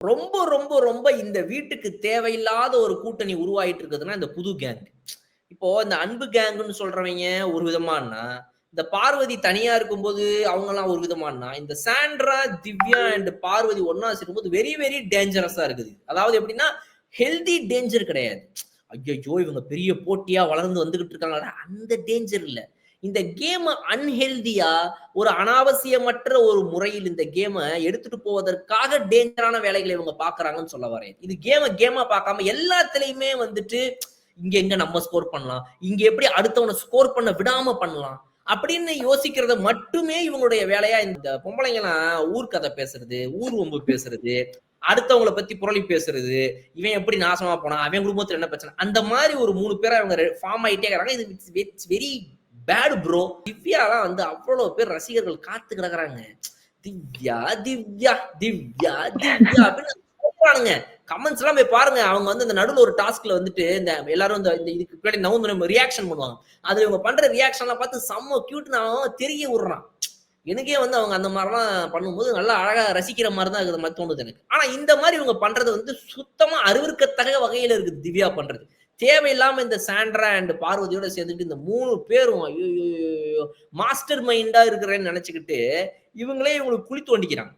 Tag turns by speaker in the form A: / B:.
A: ரொம்ப, ரொம்ப, ரொம்ப இந்த வீட்டுக்கு தேவையில்லாத ஒரு கூட்டணி உருவாயிட்டு இருக்குதுன்னா, இந்த புது கேங். இப்போ இந்த அன்பு கேங்குன்னு சொல்றவைங்க ஒரு விதமான்னா, இந்த பார்வதி தனியா இருக்கும்போது அவங்கலாம் ஒரு விதமான்னா, இந்த சாண்ட்ரா, திவ்யா அண்ட் பார்வதி ஒண்ணா சேரும்போது வெரி, வெரி டேஞ்சரஸா இருக்குது. அதாவது எப்படின்னா, ஹெல்தி டேஞ்சர் கிடையாது. ஐய்யய்யோ! இவங்க பெரிய போட்டியா வளர்ந்து வந்துகிட்டு இருக்காங்கடா, அந்த டேஞ்சர் இல்ல. இந்த கேம அன்ஹெல்தியா ஒரு அனாவசியமற்ற ஒரு முறையில் இந்த கேம எடுத்துட்டு போவதற்காக டேஞ்சரான வேலைகள இவங்க பார்க்குறாங்கன்னு சொல்ல வரேன். இது கேமா பார்க்காம எல்லாத்துலயுமே வந்துட்டு, இங்க எங்க நம்ம ஸ்கோர் பண்ணலாம்? இங்க எப்படி அடுத்தவன ஸ்கோர் பண்ண விடாம பண்ணலாம்? அப்படின்னு யோசிக்கிறத மட்டுமே இவங்களுடைய வேலையா இந்த பொம்பளைங்கலாம் ஊர் கதை பேசுறது, ஊர் வம்பு பேசுறது, அடுத்தவங்கள பத்தி புரளி பேசுறது, இவன் எப்படி நாசமா போனான்? அவன் குடும்பத்துல என்ன பிரச்சனை? அந்த மாரி ஒரு 3 பேரா இவங்க ஃபார்ம் ஆயிட்டே இருக்காங்க. இது இட்ஸ் வெரி பேட் ப்ரோ. திவ்யாலாம் வந்து அவ்வளோ பேர் ரசிகர்கள் காத்து கிடக்குறாங்க. திவ்யா, திவ்யா, திவ்யா, திவ்யா அப்படின்னு சொல்றானுங்க. கமெண்ட்ஸ் எல்லாம் போய் பாருங்க. அவங்க வந்து இந்த நடுவுல ஒரு டாஸ்க்ல வந்துட்டு இந்த எல்லாரும் இந்த இந்த இதுக்கு பின்னாடி நவுந்து ரியாக்ஷன் பண்ணுவாங்க. அதுல இவங்க பண்ற ரியாக்ஷன்லாம் பார்த்து செம்ம கியூட்ன்னு அவன் தெரிய விடுறான். எனக்கே வந்து அவங்க அந்த மாரிலாம் பண்ணும்போது நல்லா அழகா ரசிக்கிற மாரி தான் இருக்கிற மாரி தோணுது எனக்கு. ஆனா இந்த மாரி இவங்க பண்றது வந்து சுத்தமா அருவருக்கத்தக்க வகையில இருக்குது திவ்யா பண்றது. தேவையில்லாம இந்த சாண்ட்ரா அண்ட் பார்வதியோட சேர்ந்துட்டு இந்த 3 பேரும் ஐய்யய்யோ! மாஸ்டர் மைண்டா இருக்கிறேன்னு நெனச்சுக்கிட்டு, இவங்களே இவங்களுக்கு குழி தோண்டிக்கிறாங்க.